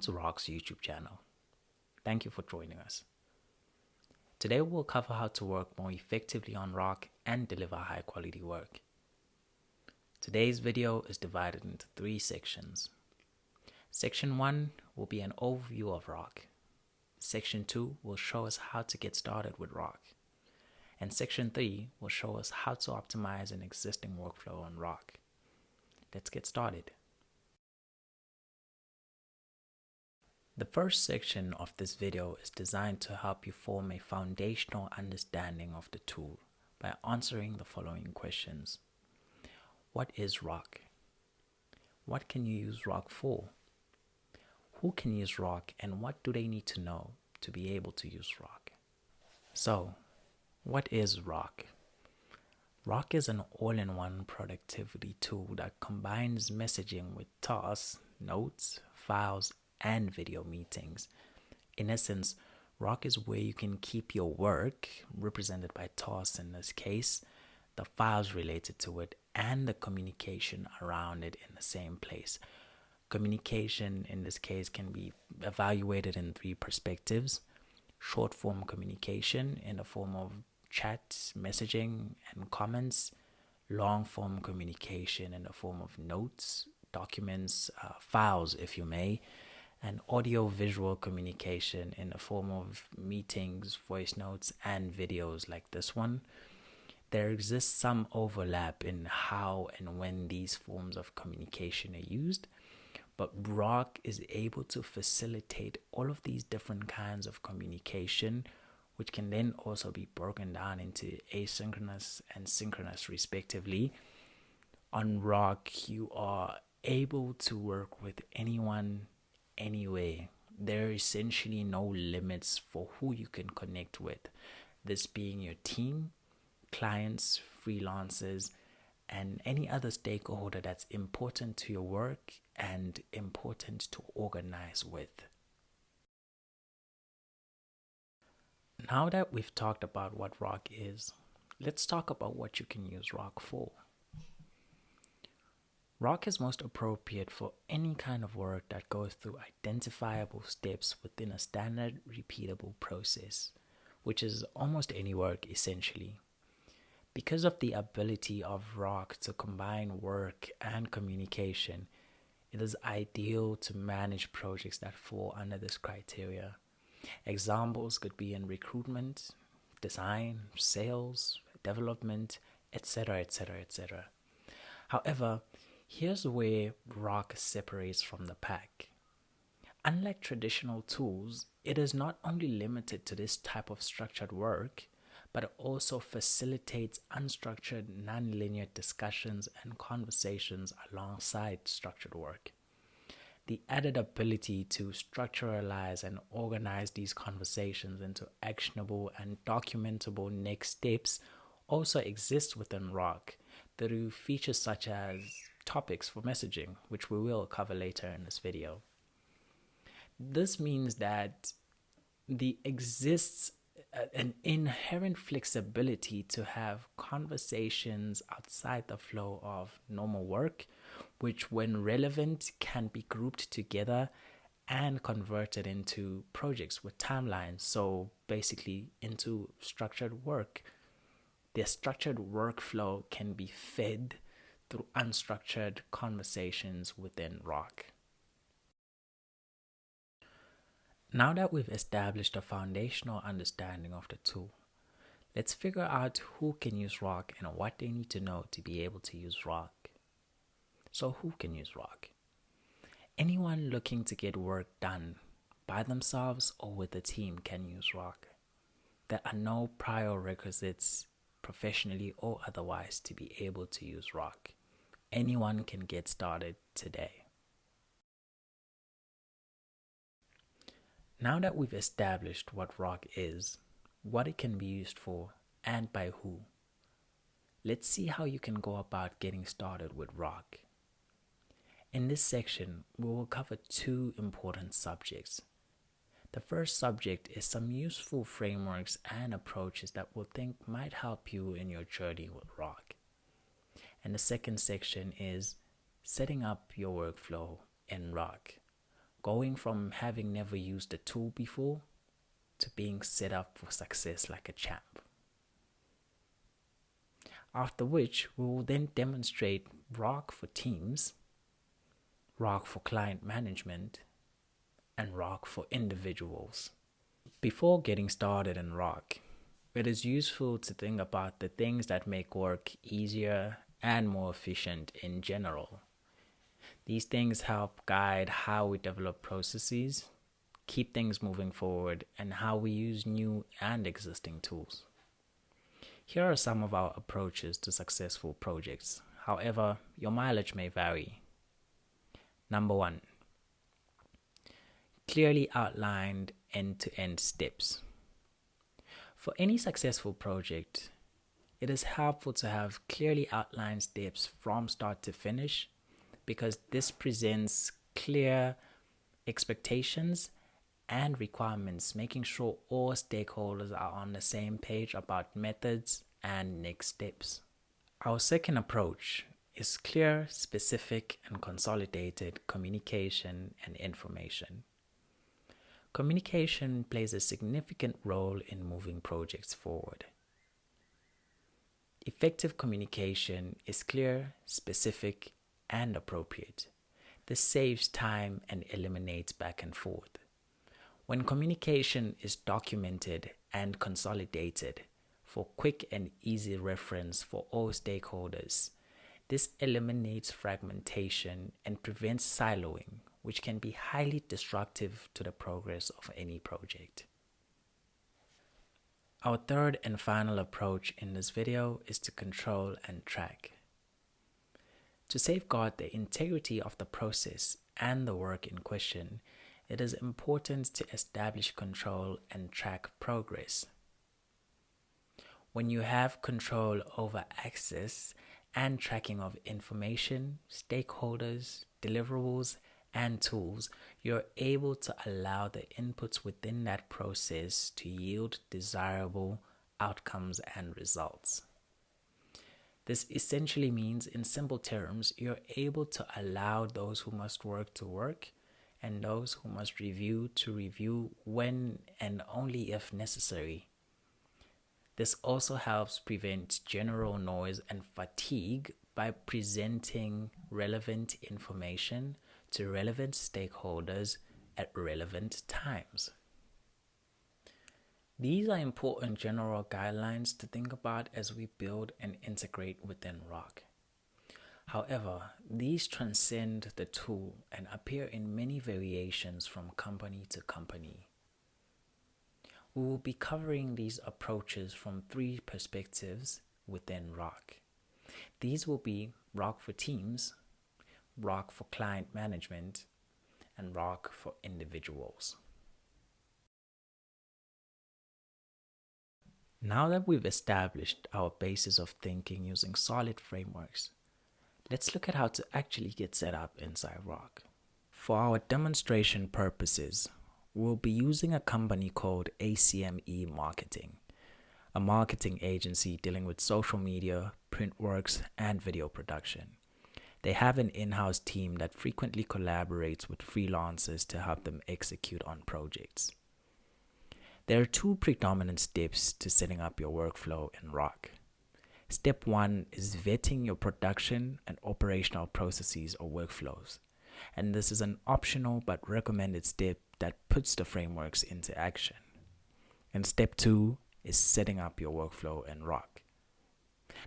to Rock's YouTube channel. Thank you for joining us. Today we'll cover how to work more effectively on Rock and deliver high quality work. Today's video is divided into 3 sections. Section 1 will be an overview of Rock. Section 2 will show us how to get started with Rock. And Section 3 will show us how to optimize an existing workflow on Rock. Let's get started. The first section of this video is designed to help you form a foundational understanding of the tool by answering the following questions. What is Rock? What can you use Rock for? Who can use Rock, and what do they need to know to be able to use Rock? So, what is Rock? Rock is an all-in-one productivity tool that combines messaging with tasks, notes, files, and video meetings. In essence, Rock is where you can keep your work, represented by tasks in this case, the files related to it, and the communication around it in the same place. Communication in this case can be evaluated in 3 perspectives: short form communication in the form of chat, messaging, and comments; long form communication in the form of notes, documents, files if you may; and audio-visual communication in the form of meetings, voice notes, and videos like this one. There exists some overlap in how and when these forms of communication are used, but Rock is able to facilitate all of these different kinds of communication, which can then also be broken down into asynchronous and synchronous respectively. On Rock, you are able to work with anyone, anywhere. There are essentially no limits for who you can connect with, this being your team, clients, freelancers, and any other stakeholder that's important to your work and important to organize with. Now that we've talked about what Rock is, let's talk about what you can use Rock for. Rock is most appropriate for any kind of work that goes through identifiable steps within a standard repeatable process, which is almost any work essentially. Because of the ability of Rock to combine work and communication, it is ideal to manage projects that fall under this criteria. Examples could be in recruitment, design, sales, development, etc., etc., etc. However, here's where Rock separates from the pack. Unlike traditional tools, it is not only limited to this type of structured work, but it also facilitates unstructured, nonlinear discussions and conversations alongside structured work. The added ability to structuralize and organize these conversations into actionable and documentable next steps also exists within Rock through features such as topics for messaging, which we will cover later in this video. This means that there exists an inherent flexibility to have conversations outside the flow of normal work, which when relevant can be grouped together and converted into projects with timelines, so basically into structured work. The structured workflow can be fed through unstructured conversations within Rock. Now that we've established a foundational understanding of the tool, let's figure out who can use Rock and what they need to know to be able to use Rock. So who can use Rock? Anyone looking to get work done by themselves or with a team can use Rock. There are no prior requisites, professionally or otherwise, to be able to use Rock. Anyone can get started today. Now that we've established what Rock is, what it can be used for, and by who, let's see how you can go about getting started with Rock. In this section, we will cover 2 important subjects. The first subject is some useful frameworks and approaches that we'll think might help you in your journey with Rock. And the second section is setting up your workflow in Rock. going from having never used a tool before to being set up for success like a champ. After which, we will then demonstrate ROC for teams, ROC for client management, and ROC for individuals. Before getting started in ROC, it is useful to think about the things that make work easier and more efficient in general. These things help guide how we develop processes, keep things moving forward, and how we use new and existing tools. Here are some of our approaches to successful projects. However, your mileage may vary. Number 1, clearly outlined end-to-end steps. For any successful project, it is helpful to have clearly outlined steps from start to finish, because this presents clear expectations and requirements, making sure all stakeholders are on the same page about methods and next steps. Our second approach is clear, specific, and consolidated communication and information. Communication plays a significant role in moving projects forward. Effective communication is clear, specific, and appropriate. This saves time and eliminates back and forth. When communication is documented and consolidated for quick and easy reference for all stakeholders, this eliminates fragmentation and prevents siloing, which can be highly destructive to the progress of any project. Our third and final approach in this video is to control and track. To safeguard the integrity of the process and the work in question, it is important to establish control and track progress. When you have control over access and tracking of information, stakeholders, deliverables, and tools, you're able to allow the inputs within that process to yield desirable outcomes and results. This essentially means, in simple terms, you're able to allow those who must work to work and those who must review to review when and only if necessary. This also helps prevent general noise and fatigue by presenting relevant information to relevant stakeholders at relevant times. These are important general guidelines to think about as we build and integrate within ROC. However, these transcend the tool and appear in many variations from company to company. We will be covering these approaches from 3 perspectives within ROC. These will be ROC for teams, ROC for client management, and ROC for individuals. Now that we've established our basis of thinking using solid frameworks, let's look at how to actually get set up inside ROC. For our demonstration purposes, we'll be using a company called ACME Marketing, a marketing agency dealing with social media, print works, and video production. They have an in-house team that frequently collaborates with freelancers to help them execute on projects. There are 2 predominant steps to setting up your workflow in ROC. Step 1 is vetting your production and operational processes or workflows. And this is an optional but recommended step that puts the frameworks into action. And step 2 is setting up your workflow in ROC.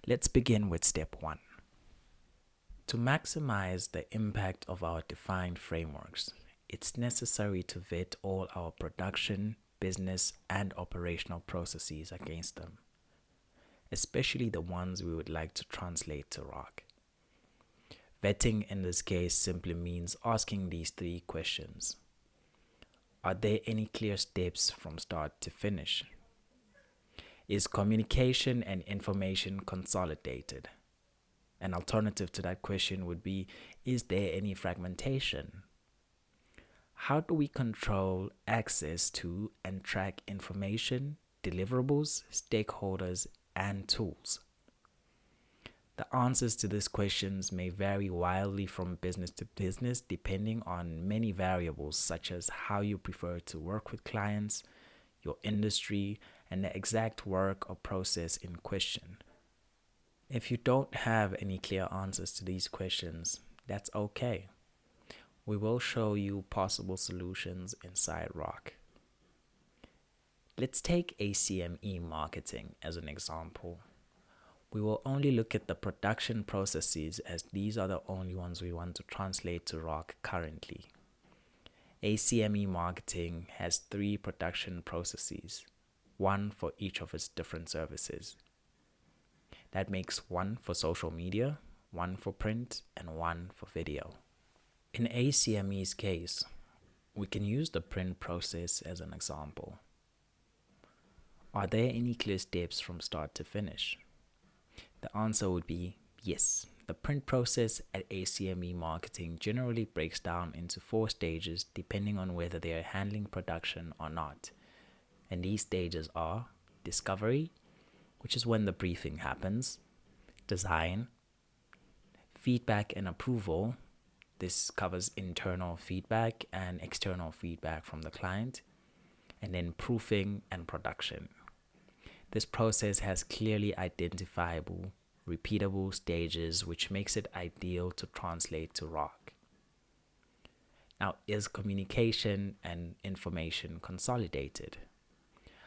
Let's begin with step 1. To maximize the impact of our defined frameworks, it's necessary to vet all our production, business, and operational processes against them, especially the ones we would like to translate to ROC. Vetting in this case simply means asking these 3 questions. Are there any clear steps from start to finish? Is communication and information consolidated? An alternative to that question would be, is there any fragmentation? How do we control access to and track information, deliverables, stakeholders, and tools? The answers to these questions may vary wildly from business to business depending on many variables such as how you prefer to work with clients, your industry, and the exact work or process in question. If you don't have any clear answers to these questions, that's okay. We will show you possible solutions inside ROC. Let's take ACME marketing as an example. We will only look at the production processes as these are the only ones we want to translate to ROC currently. ACME marketing has 3 production processes, 1 for each of its different services. That makes 1 for social media, 1 for print, and 1 for video. In ACME's case, we can use the print process as an example. Are there any clear steps from start to finish? The answer would be yes. The print process at ACME marketing generally breaks down into 4 stages depending on whether they are handling production or not. And these stages are discovery, which is when the briefing happens, design, feedback and approval. This covers internal feedback and external feedback from the client, and then proofing and production. This process has clearly identifiable, repeatable stages, which makes it ideal to translate to ROC. Now, is communication and information consolidated?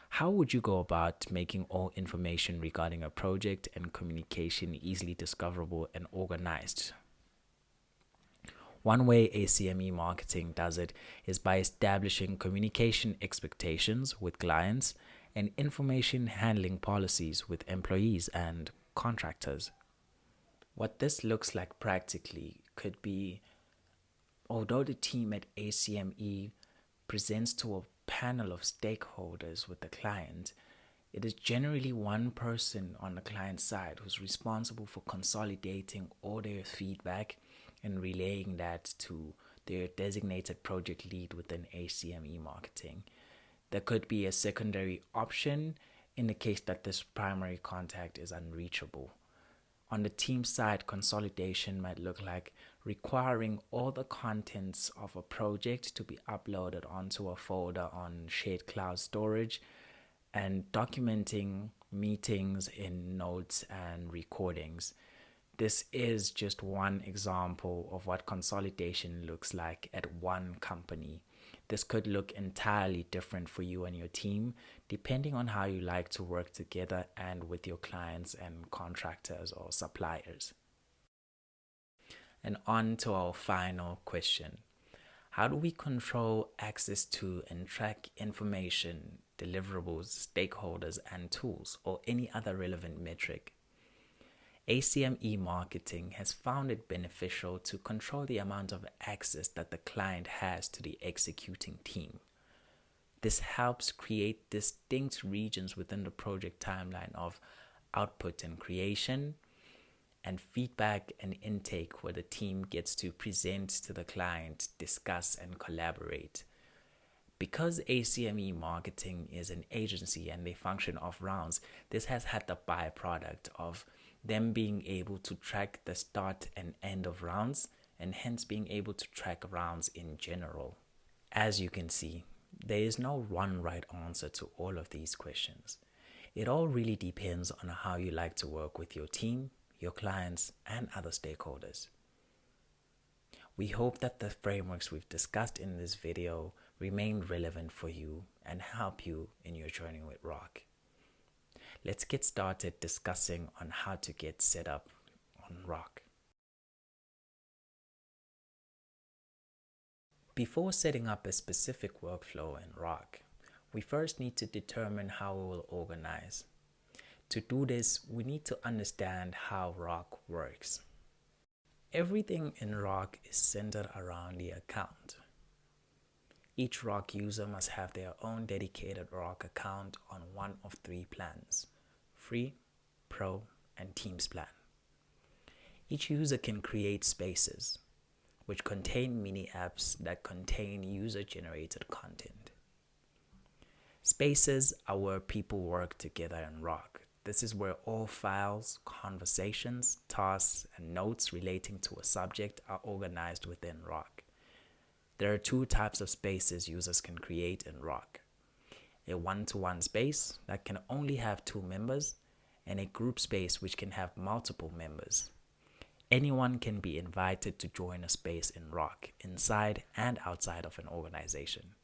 How would you go about making all information regarding a project and communication easily discoverable and organized? One way ACME marketing does it is by establishing communication expectations with clients and information handling policies with employees and contractors. What this looks like practically could be, although the team at ACME presents to a panel of stakeholders with the client, it is generally one person on the client side who's responsible for consolidating all their feedback and relaying that to their designated project lead within ACME marketing. There could be a secondary option in the case that this primary contact is unreachable. On the team side, consolidation might look like requiring all the contents of a project to be uploaded onto a folder on shared cloud storage and documenting meetings in notes and recordings. This is just one example of what consolidation looks like at one company. This could look entirely different for you and your team, depending on how you like to work together and with your clients and contractors or suppliers. And on to our final question. How do we control access to and track information, deliverables, stakeholders, and tools, or any other relevant metric? ACME marketing has found it beneficial to control the amount of access that the client has to the executing team. This helps create distinct regions within the project timeline of output and creation, and feedback and intake, where the team gets to present to the client, discuss, and collaborate. Because ACME marketing is an agency and they function off rounds, this has had the byproduct of them being able to track the start and end of rounds, and hence being able to track rounds in general. As you can see, there is no one right answer to all of these questions. It all really depends on how you like to work with your team, your clients, and other stakeholders. We hope that the frameworks we've discussed in this video remain relevant for you and help you in your journey with ROC. Let's get started discussing on how to get set up on ROC. Before setting up a specific workflow in ROC, we first need to determine how we will organize. To do this, we need to understand how ROC works. Everything in ROC is centered around the account. Each ROC user must have their own dedicated ROC account on one of 3 plans: Free, Pro, and Teams plan. Each user can create spaces, which contain mini apps that contain user-generated content. Spaces are where people work together in ROC. This is where all files, conversations, tasks, and notes relating to a subject are organized within Rock. There are two types of spaces users can create in Rock: a one-to-one space that can only have 2 members, and a group space which can have multiple members. Anyone can be invited to join a space in Rock, inside and outside of an organization.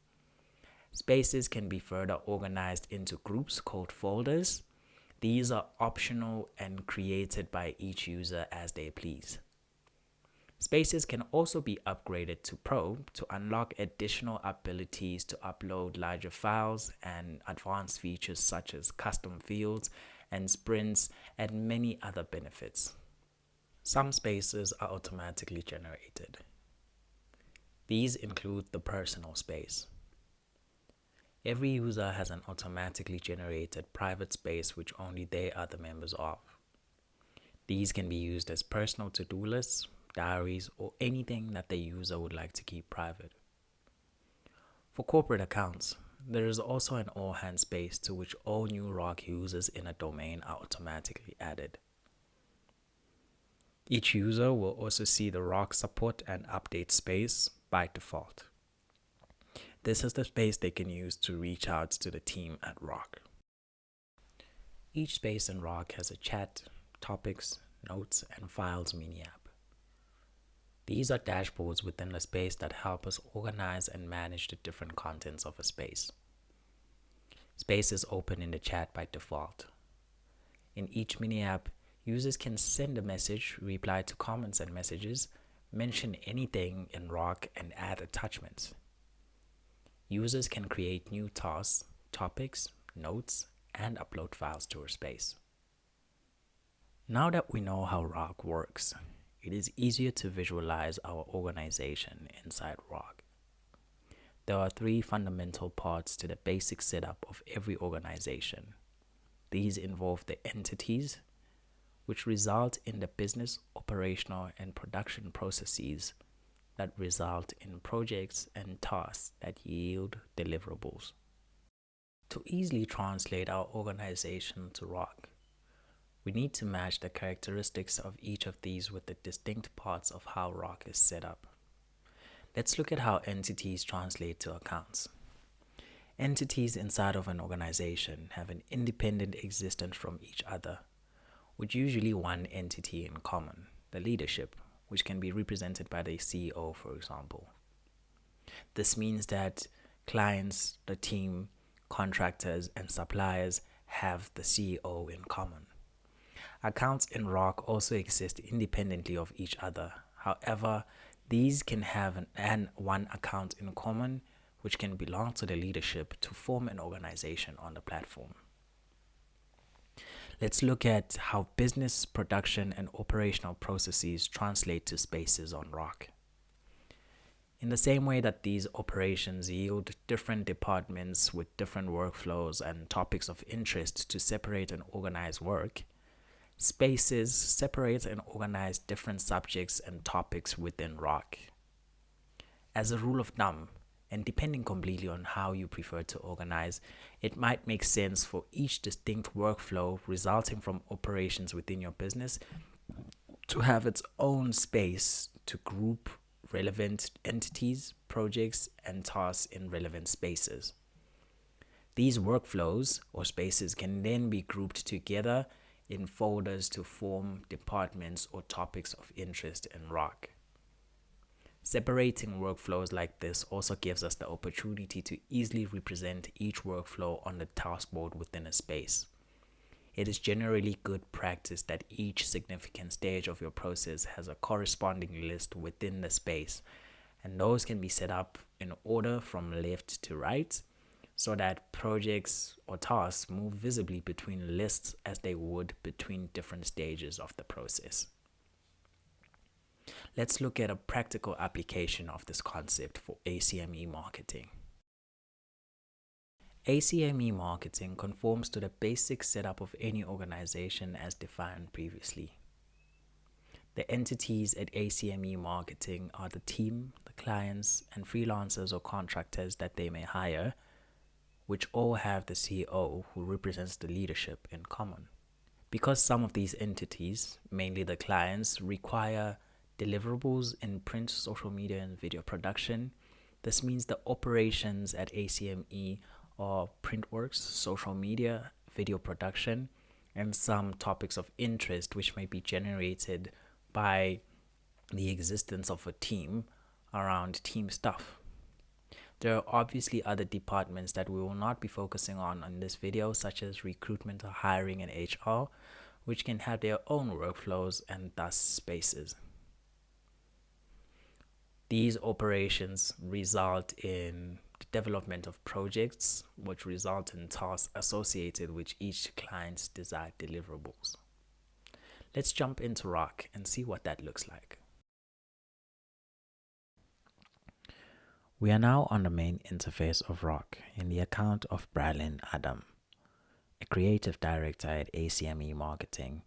Spaces can be further organized into groups called folders. These are optional and created by each user as they please. Spaces can also be upgraded to Pro to unlock additional abilities to upload larger files and advanced features such as custom fields and sprints and many other benefits. Some spaces are automatically generated. These include the personal space. Every user has an automatically generated private space which only they are the members of. These can be used as personal to-do lists, diaries, or anything that the user would like to keep private. For corporate accounts, there is also an all-hands space to which all new Rock users in a domain are automatically added. Each user will also see the Rock support and update space by default. This is the space they can use to reach out to the team at Rock. Each space in Rock has a chat, topics, notes, and files mini app. These are dashboards within the space that help us organize and manage the different contents of a space. Spaces open in the chat by default. In each mini app, users can send a message, reply to comments and messages, mention anything in Rock, and add attachments. Users can create new tasks, topics, notes, and upload files to our space. Now that we know how Rock works, it is easier to visualize our organization inside Rock. There are 3 fundamental parts to the basic setup of every organization. These involve the entities, which result in the business, operational, and production processes that result in projects and tasks that yield deliverables. To easily translate our organization to Rock, we need to match the characteristics of each of these with the distinct parts of how Rock is set up. Let's look at how entities translate to accounts. Entities inside of an organization have an independent existence from each other, with usually one entity in common, the leadership, which can be represented by the CEO, for example. This means that clients, the team, contractors, and suppliers have the CEO in common. Accounts in Rock also exist independently of each other. However, these can have one account in common, which can belong to the leadership to form an organization on the platform. Let's look at how business, production, and operational processes translate to spaces on Rock. In the same way that these operations yield different departments with different workflows and topics of interest to separate and organize work, spaces separate and organize different subjects and topics within Rock. As a rule of thumb, and depending completely on how you prefer to organize, it might make sense for each distinct workflow resulting from operations within your business to have its own space to group relevant entities, projects, and tasks in relevant spaces. These workflows or spaces can then be grouped together in folders to form departments or topics of interest in Rock. Separating workflows like this also gives us the opportunity to easily represent each workflow on the taskboard within a space. It is generally good practice that each significant stage of your process has a corresponding list within the space, and those can be set up in order from left to right so that projects or tasks move visibly between lists as they would between different stages of the process. Let's look at a practical application of this concept for ACME marketing. ACME marketing conforms to the basic setup of any organization as defined previously. The entities at ACME marketing are the team, the clients, and freelancers or contractors that they may hire, which all have the CEO who represents the leadership in common. Because some of these entities, mainly the clients, require deliverables in print, social media, and video production, this means the operations at ACME are printworks, social media, video production, and some topics of interest which may be generated by the existence of a team around team stuff. There are obviously other departments that we will not be focusing on in this video, such as recruitment, hiring, and HR, which can have their own workflows and thus spaces. These operations result in the development of projects, which result in tasks associated with each client's desired deliverables. Let's jump into ROC and see what that looks like. We are now on the main interface of ROC in the account of Bralin Adam, a creative director at ACME Marketing,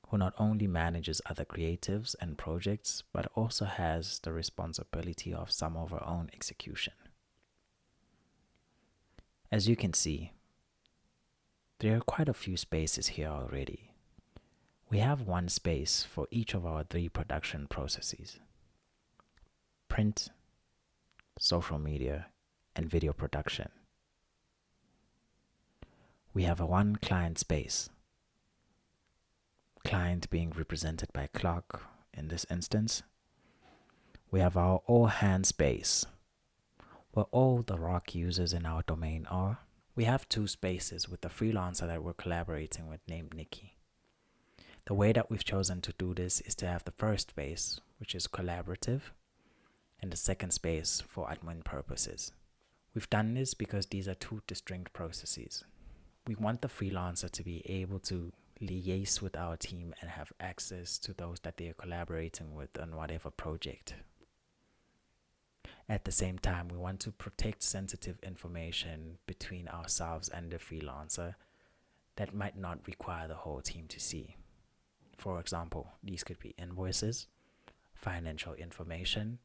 who not only manages other creatives and projects, but also has the responsibility of some of her own execution. As you can see, there are quite a few spaces here already. We have one space for each of our 3 production processes: print, social media, and video production. We have a one client space, client being represented by Clark in this instance. We have our all hands space, where all the ROC users in our domain are. We have 2 spaces with the freelancer that we're collaborating with named Nikki. The way that we've chosen to do this is to have the first space, which is collaborative, and the second space for admin purposes. We've done this because these are 2 distinct processes. We want the freelancer to be able to liaise with our team and have access to those that they are collaborating with on whatever project. At the same time, we want to protect sensitive information between ourselves and the freelancer that might not require the whole team to see. For example, these could be invoices, financial information,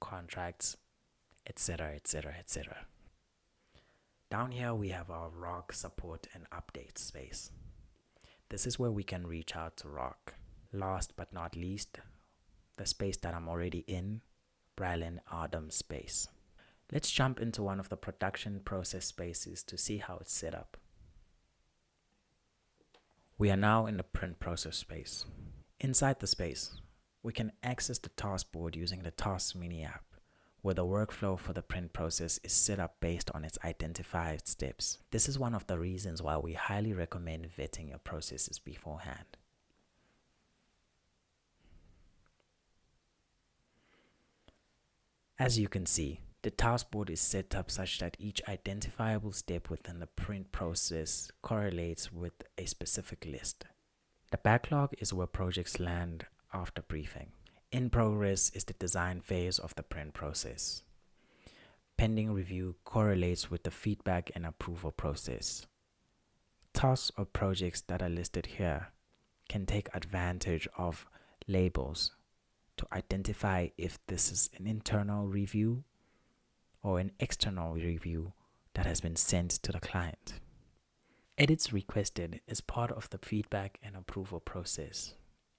contracts, etc., etc., etc. Down here we have our ROC support and update space. This is where we can reach out to ROC. Last but not least, the space that I'm already in, Bralin Adam space. Let's jump into one of the production process spaces to see how it's set up. We are now in the print process space. Inside the space, we can access the task board using the Tasks mini app, where the workflow for the print process is set up based on its identified steps. This is one of the reasons why we highly recommend vetting your processes beforehand. As you can see, the task board is set up such that each identifiable step within the print process correlates with a specific list. The backlog is where projects land after briefing. In progress is the design phase of the print process. Pending review correlates with the feedback and approval process. Tasks or projects that are listed here can take advantage of labels to identify if this is an internal review or an external review that has been sent to the client. Edits requested is part of the feedback and approval process,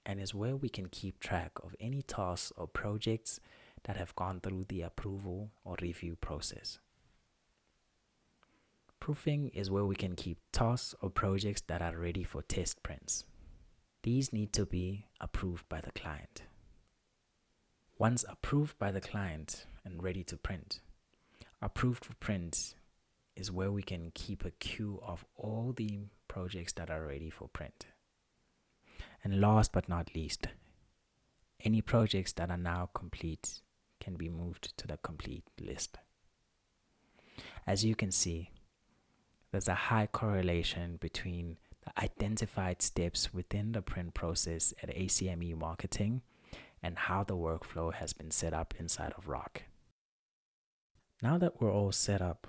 and is where we can keep track of any tasks or projects that have gone through the approval or review process. Proofing is where we can keep tasks or projects that are ready for test prints. These need to be approved by the client. Once approved by the client and ready to print, approved for print is where we can keep a queue of all the projects that are ready for print. And last but not least, any projects that are now complete can be moved to the complete list. As you can see, there's a high correlation between the identified steps within the print process at ACME Marketing and how the workflow has been set up inside of ROC. Now that we're all set up,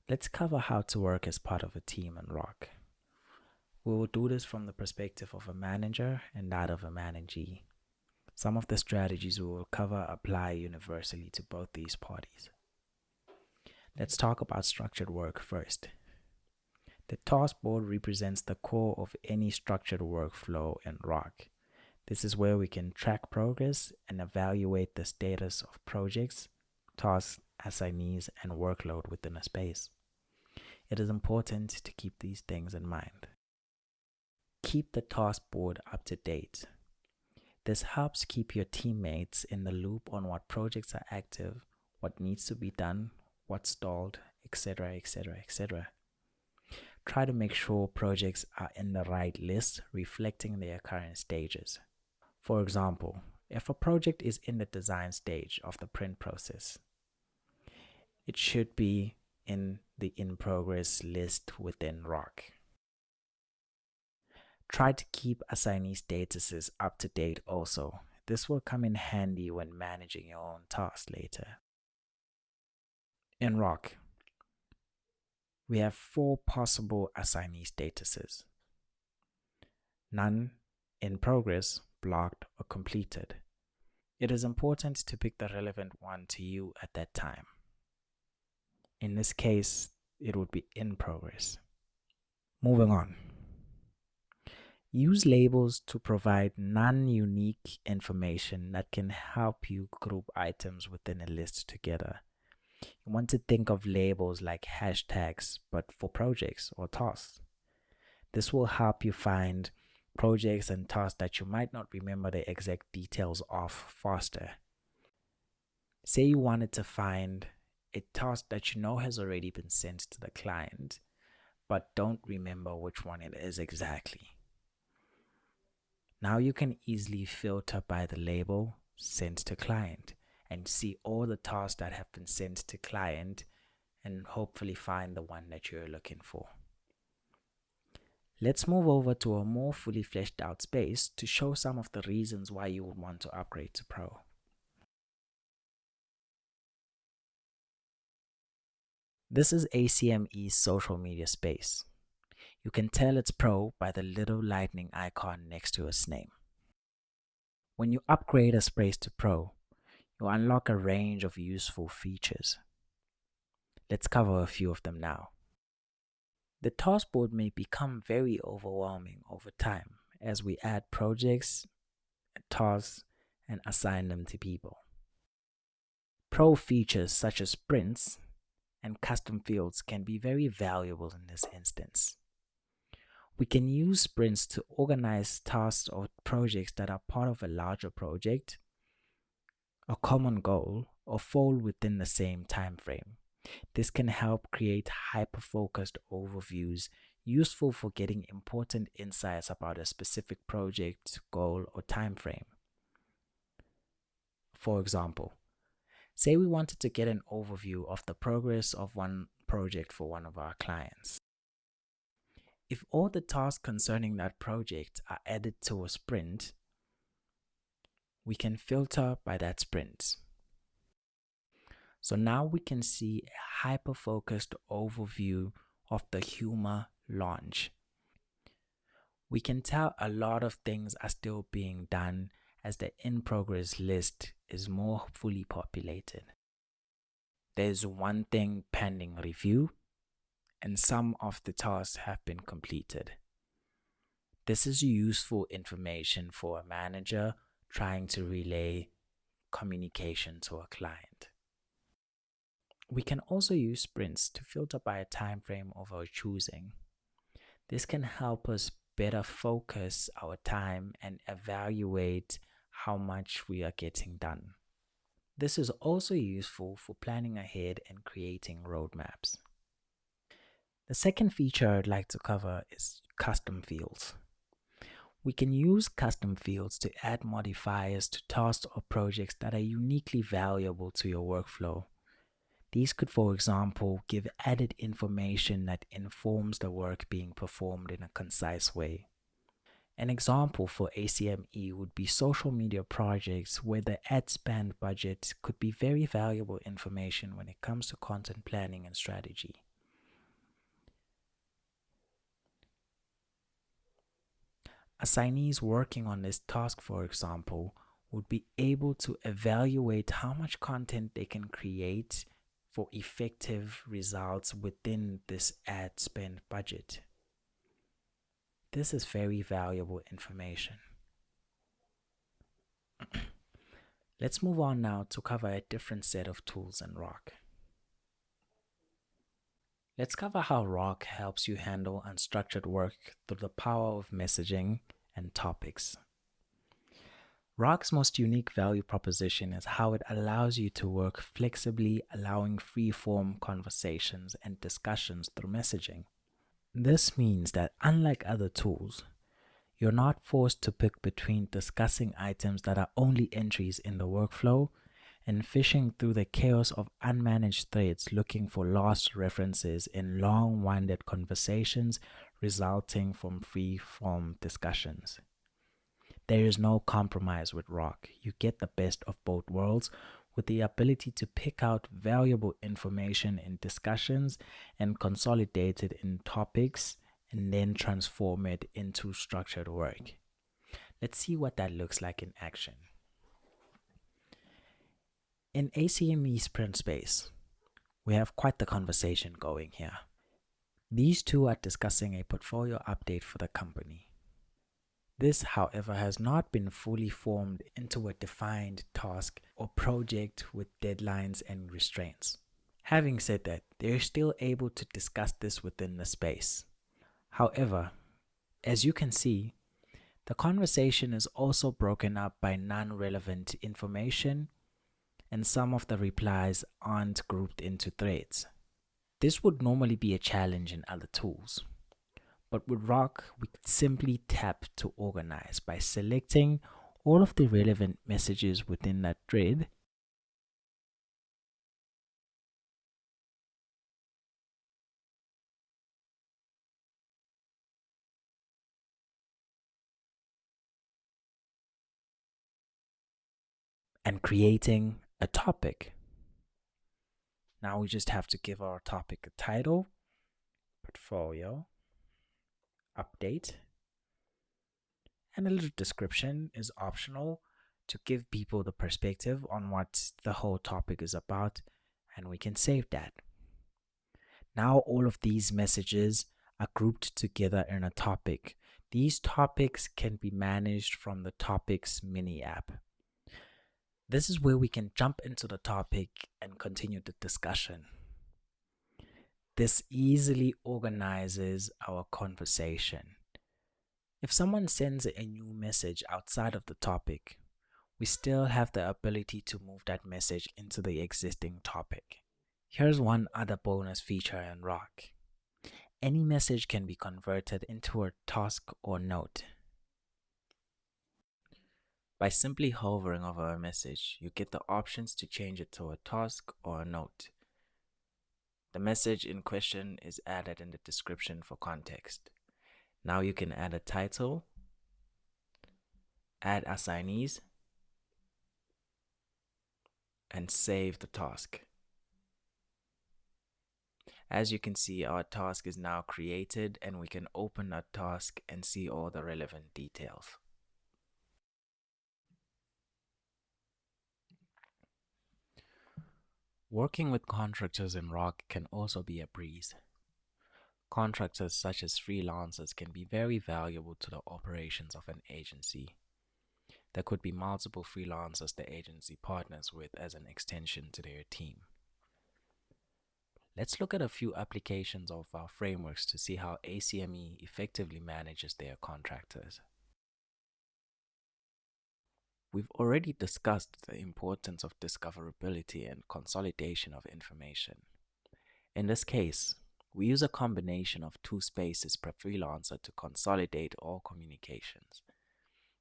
let's cover how to work as part of a team in ROC. We will do this from the perspective of a manager and that of a managee. Some of the strategies we will cover apply universally to both these parties. Let's talk about structured work first. The task board represents the core of any structured workflow in Rock. This is where we can track progress and evaluate the status of projects, tasks, assignees, and workload within a space. It is important to keep these things in mind. Keep the task board up to date. This helps keep your teammates in the loop on what projects are active, what needs to be done, what's stalled, etc., etc., etc. Try to make sure projects are in the right list, reflecting their current stages. For example, if a project is in the design stage of the print process, it should be in the in-progress list within Rock. Try to keep assignee statuses up to date also. This will come in handy when managing your own tasks later. In Rock, we have 4 possible assignee statuses: none, in progress, blocked, or completed. It is important to pick the relevant one to you at that time. In this case, it would be in progress. Moving on. Use labels to provide non-unique information that can help you group items within a list together. You want to think of labels like hashtags, but for projects or tasks. This will help you find projects and tasks that you might not remember the exact details of faster. Say you wanted to find a task that you know has already been sent to the client, but don't remember which one it is exactly. Now you can easily filter by the label sent to client and see all the tasks that have been sent to client and hopefully find the one that you're looking for. Let's move over to a more fully fleshed out space to show some of the reasons why you would want to upgrade to Pro. This is ACME's social media space. You can tell it's Pro by the little lightning icon next to its name. When you upgrade a space to Pro, you unlock a range of useful features. Let's cover a few of them now. The task board may become very overwhelming over time as we add projects, tasks, and assign them to people. Pro features such as sprints and custom fields can be very valuable in this instance. We can use sprints to organize tasks or projects that are part of a larger project, a common goal, or fall within the same time frame. This can help create hyper-focused overviews useful for getting important insights about a specific project, goal, or time frame. For example, say we wanted to get an overview of the progress of one project for one of our clients. If all the tasks concerning that project are added to a sprint, we can filter by that sprint. So now we can see a hyper-focused overview of the Humor launch. We can tell a lot of things are still being done as the in-progress list is more fully populated. There's one thing pending review, and some of the tasks have been completed. This is useful information for a manager trying to relay communication to a client. We can also use sprints to filter by a time frame of our choosing. This can help us better focus our time and evaluate how much we are getting done. This is also useful for planning ahead and creating roadmaps. The second feature I'd like to cover is custom fields. We can use custom fields to add modifiers to tasks or projects that are uniquely valuable to your workflow. These could, for example, give added information that informs the work being performed in a concise way. An example for ACME would be social media projects where the ad spend budget could be very valuable information when it comes to content planning and strategy. Assignees working on this task, for example, would be able to evaluate how much content they can create for effective results within this ad spend budget. This is very valuable information. Let's move on now to cover a different set of tools in Rock. Let's cover how Rock helps you handle unstructured work through the power of messaging and topics. Rock's most unique value proposition is how it allows you to work flexibly, allowing free-form conversations and discussions through messaging. This means that unlike other tools, you're not forced to pick between discussing items that are only entries in the workflow and fishing through the chaos of unmanaged threads looking for lost references in long-winded conversations resulting from free-form discussions. There is no compromise with Rock. You get the best of both worlds with the ability to pick out valuable information in discussions and consolidate it in topics and then transform it into structured work. Let's see what that looks like in action. In ACME Sprint Space, we have quite the conversation going here. These two are discussing a portfolio update for the company. This, however, has not been fully formed into a defined task or project with deadlines and restraints. Having said that, they are still able to discuss this within the space. However, as you can see, the conversation is also broken up by non-relevant information, and some of the replies aren't grouped into threads. This would normally be a challenge in other tools. But with Rock, we could simply tap to organize by selecting all of the relevant messages within that thread and creating a topic. Now we just have to give our topic a title, portfolio, update, and a little description is optional to give people the perspective on what the whole topic is about, and we can save that. Now all of these messages are grouped together in a topic. These topics can be managed from the topics mini app. This is where we can jump into the topic and continue the discussion. This easily organizes our conversation. If someone sends a new message outside of the topic, we still have the ability to move that message into the existing topic. Here's one other bonus feature in Rock. Any message can be converted into a task or note. By simply hovering over a message, you get the options to change it to a task or a note. The message in question is added in the description for context. Now you can add a title, add assignees, and save the task. As you can see, our task is now created and we can open that task and see all the relevant details. Working with contractors in Rock can also be a breeze. Contractors such as freelancers can be very valuable to the operations of an agency. There could be multiple freelancers the agency partners with as an extension to their team. Let's look at a few applications of our frameworks to see how ACME effectively manages their contractors. We've already discussed the importance of discoverability and consolidation of information. In this case, we use a combination of two spaces per freelancer to consolidate all communications.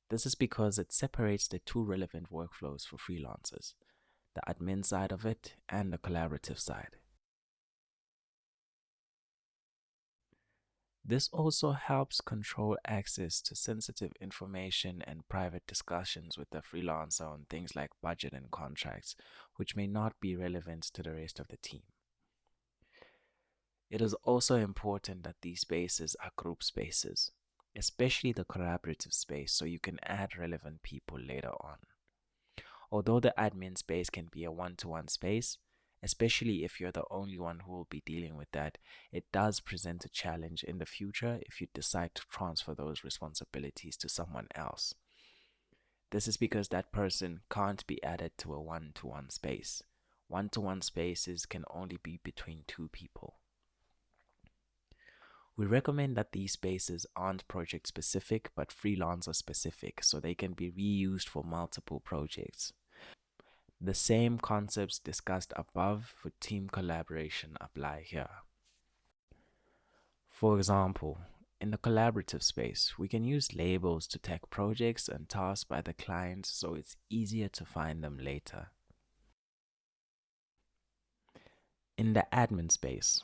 This is because it separates the two relevant workflows for freelancers, the admin side of it and the collaborative side. This also helps control access to sensitive information and private discussions with the freelancer on things like budget and contracts, which may not be relevant to the rest of the team. It is also important that these spaces are group spaces, especially the collaborative space, so you can add relevant people later on. Although the admin space can be a one-to-one space, especially if you're the only one who will be dealing with that. It does present a challenge in the future if you decide to transfer those responsibilities to someone else. This is because that person can't be added to a one-to-one space. One-to-one spaces can only be between two people. We recommend that these spaces aren't project specific but freelancer specific, so they can be reused for multiple projects. The same concepts discussed above for team collaboration apply here. For example, in the collaborative space, we can use labels to tag projects and tasks by the client so it's easier to find them later. In the admin space,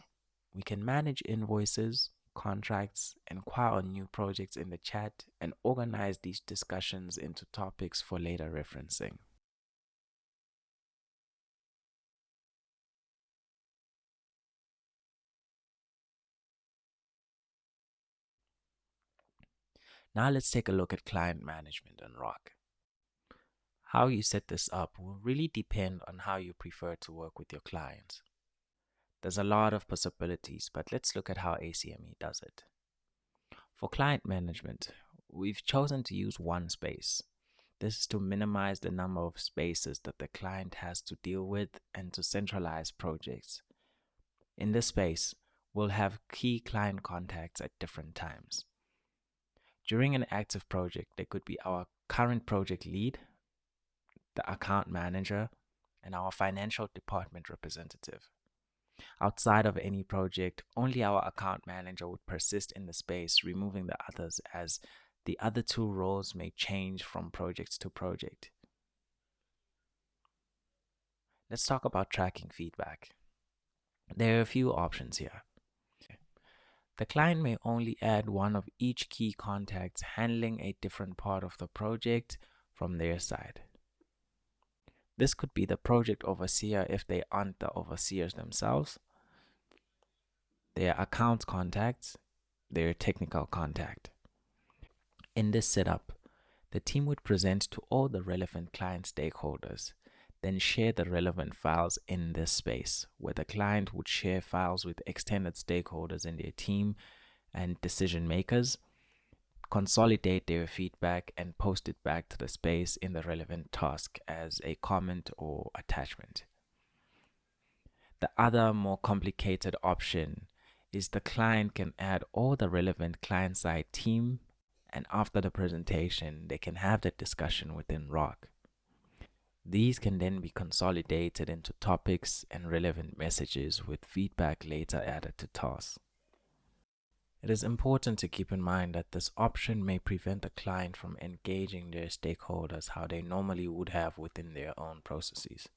we can manage invoices, contracts, inquire on new projects in the chat, and organize these discussions into topics for later referencing. Now let's take a look at client management on Rock. How you set this up will really depend on how you prefer to work with your clients. There's a lot of possibilities, but let's look at how ACME does it. For client management, we've chosen to use one space. This is to minimize the number of spaces that the client has to deal with and to centralize projects. In this space, we'll have key client contacts at different times. During an active project, there could be our current project lead, the account manager, and our financial department representative. Outside of any project, only our account manager would persist in the space, removing the others as the other two roles may change from project to project. Let's talk about tracking feedback. There are a few options here. The client may only add one of each key contacts handling a different part of the project from their side. This could be the project overseer if they aren't the overseers themselves, their account contacts, their technical contact. In this setup, the team would present to all the relevant client stakeholders, then share the relevant files in this space, where the client would share files with extended stakeholders in their team and decision makers, consolidate their feedback, and post it back to the space in the relevant task as a comment or attachment. The other more complicated option is the client can add all the relevant client-side team, and after the presentation, they can have that discussion within Rock. These can then be consolidated into topics and relevant messages with feedback later added to tasks. It is important to keep in mind that this option may prevent the client from engaging their stakeholders how they normally would have within their own processes.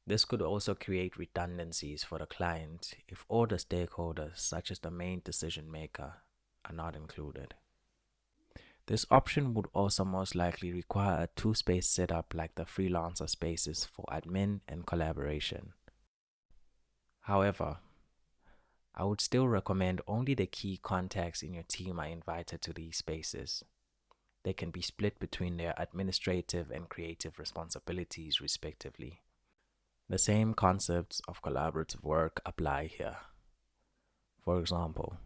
This could also create redundancies for the client if all the stakeholders, such as the main decision maker, are not included. This option would also most likely require a two-space setup like the freelancer spaces for admin and collaboration. However, I would still recommend only the key contacts in your team are invited to these spaces. They can be split between their administrative and creative responsibilities respectively. The same concepts of collaborative work apply here. For example,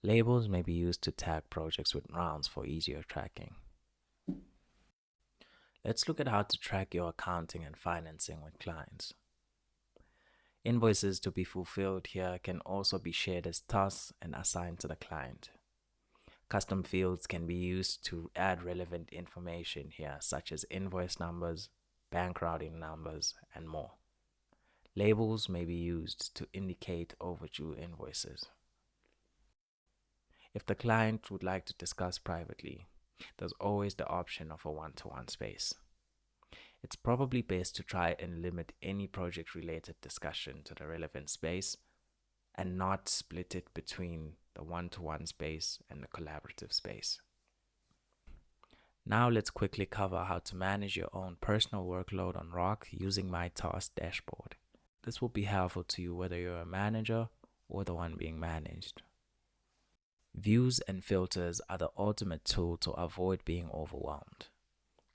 labels may be used to tag projects with rounds for easier tracking. Let's look at how to track your accounting and financing with clients. Invoices to be fulfilled here can also be shared as tasks and assigned to the client. Custom fields can be used to add relevant information here, such as invoice numbers, bank routing numbers, and more. Labels may be used to indicate overdue invoices. If the client would like to discuss privately, there's always the option of a one-to-one space. It's probably best to try and limit any project-related discussion to the relevant space and not split it between the one-to-one space and the collaborative space. Now let's quickly cover how to manage your own personal workload on Rock using my task dashboard. This will be helpful to you whether you're a manager or the one being managed. Views and filters are the ultimate tool to avoid being overwhelmed.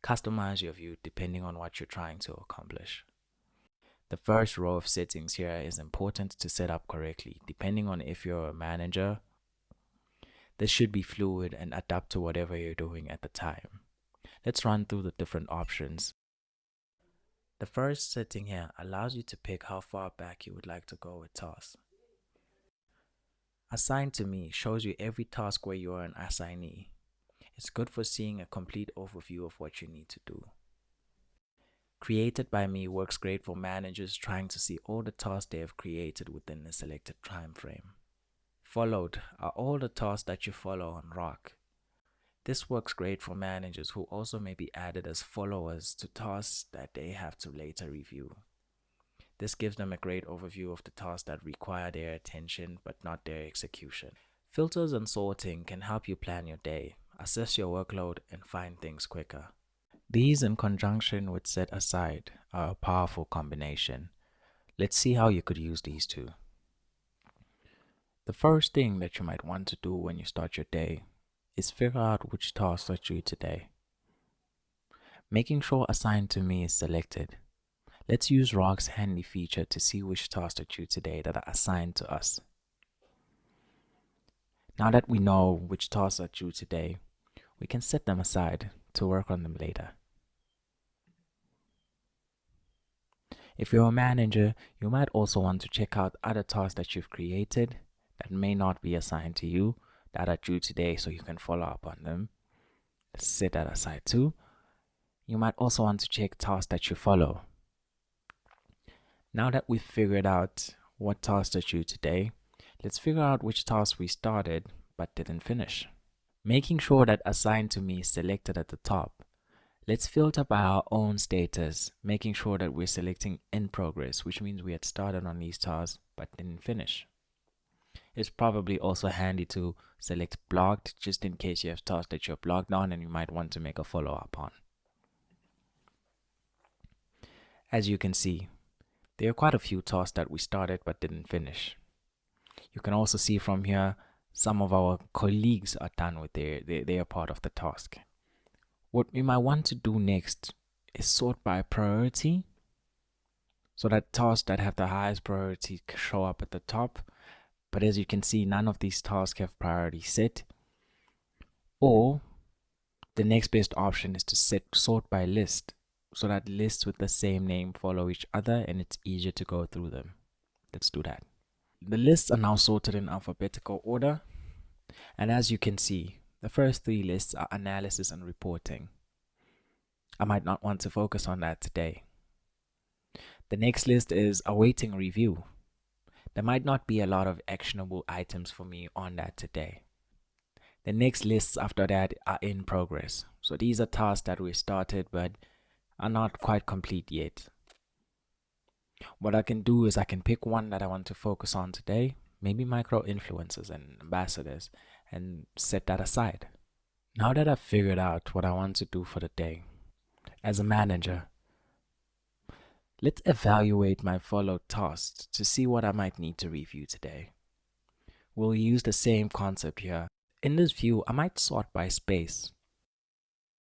Customize your view depending on what you're trying to accomplish. The first row of settings here is important to set up correctly. Depending on if you're a manager, this should be fluid and adapt to whatever you're doing at the time. Let's run through the different options. The first setting here allows you to pick how far back you would like to go with tasks. Assign to me shows you every task where you are an assignee. It's good for seeing a complete overview of what you need to do. Created by me works great for managers trying to see all the tasks they have created within the selected time frame. Followed are all the tasks that you follow on Rock. This works great for managers who also may be added as followers to tasks that they have to later review. This gives them a great overview of the tasks that require their attention but not their execution. Filters and sorting can help you plan your day, assess your workload, and find things quicker. These, in conjunction with set aside, are a powerful combination. Let's see how you could use these two. The first thing that you might want to do when you start your day is figure out which tasks are due today. Making sure Assign to Me is selected. Let's use Rock's handy feature to see which tasks are due today that are assigned to us. Now that we know which tasks are due today, we can set them aside to work on them later. If you're a manager, you might also want to check out other tasks that you've created that may not be assigned to you that are due today so you can follow up on them. Set that aside too. You might also want to check tasks that you follow. Now that we've figured out what tasks are due today, let's figure out which tasks we started but didn't finish. Making sure that Assign to Me is selected at the top, let's filter by our own status, making sure that we're selecting in progress, which means we had started on these tasks but didn't finish. It's probably also handy to select blocked just in case you have tasks that you're blocked on and you might want to make a follow-up on. As you can see, there are quite a few tasks that we started but didn't finish. You can also see from here some of our colleagues are done with their part of the task. What we might want to do next is sort by priority so that tasks that have the highest priority show up at the top. But as you can see, none of these tasks have priority set. Or the next best option is to sort by list so that lists with the same name follow each other and it's easier to go through them. Let's do that. The lists are now sorted in alphabetical order. And as you can see, the first three lists are analysis and reporting. I might not want to focus on that today. The next list is awaiting review. There might not be a lot of actionable items for me on that today. The next lists after that are in progress. So these are tasks that we started but are not quite complete yet. What I can do is I can pick one that I want to focus on today, maybe micro influencers and ambassadors, and set that aside. Now that I've figured out what I want to do for the day, as a manager, let's evaluate my followed tasks to see what I might need to review today. We'll use the same concept here. In this view, I might sort by space,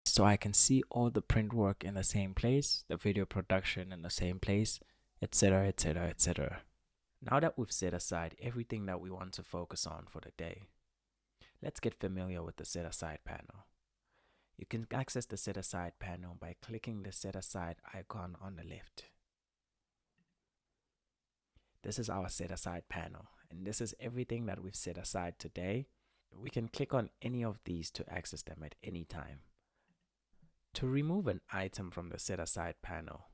so I can see all the print work in the same place, the video production in the same place, etc, etc, etc. Now that we've set aside everything that we want to focus on for the day, let's get familiar with the set aside panel. You can access the set aside panel by clicking the set aside icon on the left. This is our set aside panel, and this is everything that we've set aside today. We can click on any of these to access them at any time. To remove an item from the set aside panel,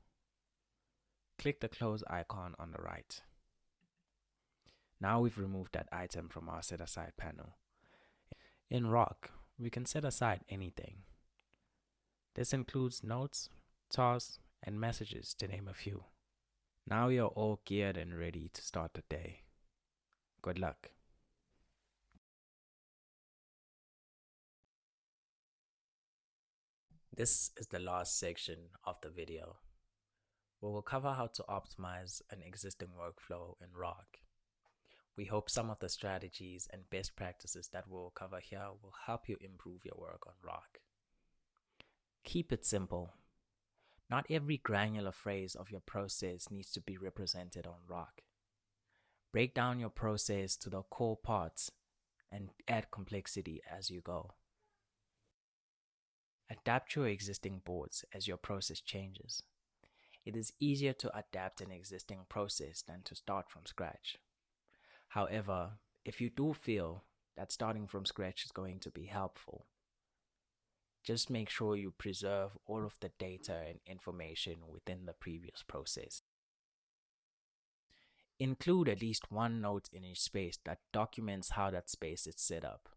click the close icon on the right. Now we've removed that item from our set aside panel. In Rock, we can set aside anything. This includes notes, tasks, and messages, to name a few. Now you're all geared and ready to start the day. Good luck. This is the last section of the video. We will cover how to optimize an existing workflow in Rock. We hope some of the strategies and best practices that we'll cover here will help you improve your work on Rock. Keep it simple. Not every granular phrase of your process needs to be represented on Rock. Break down your process to the core parts and add complexity as you go. Adapt your existing boards as your process changes. It is easier to adapt an existing process than to start from scratch. However, if you do feel that starting from scratch is going to be helpful, just make sure you preserve all of the data and information within the previous process. Include at least one note in each space that documents how that space is set up.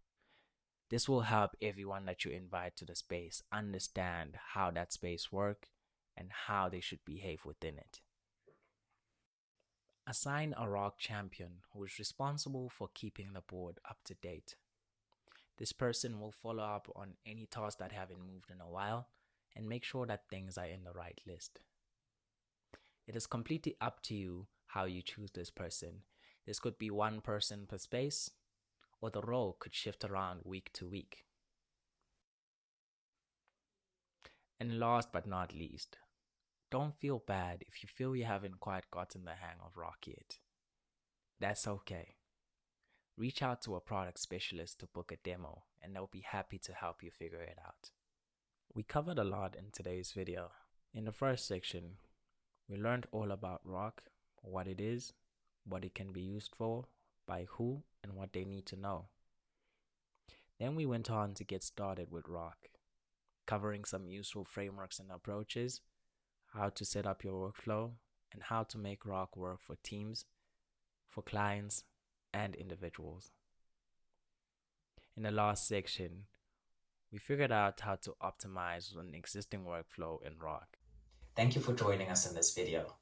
This will help everyone that you invite to the space understand how that space works and how they should behave within it. Assign a Rock champion who is responsible for keeping the board up to date. This person will follow up on any tasks that haven't moved in a while and make sure that things are in the right list. It is completely up to you how you choose this person. This could be one person per space, or the role could shift around week to week. And last but not least, don't feel bad if you feel you haven't quite gotten the hang of Rock yet. That's okay. Reach out to a product specialist to book a demo and they'll be happy to help you figure it out. We covered a lot in today's video. In the first section, we learned all about Rock, what it is, what it can be used for, by who, and what they need to know. Then we went on to get started with Rock, covering some useful frameworks and approaches, how to set up your workflow, and how to make Rock work for teams, for clients, and individuals. In the last section, we figured out how to optimize an existing workflow in Rock. Thank you for joining us in this video.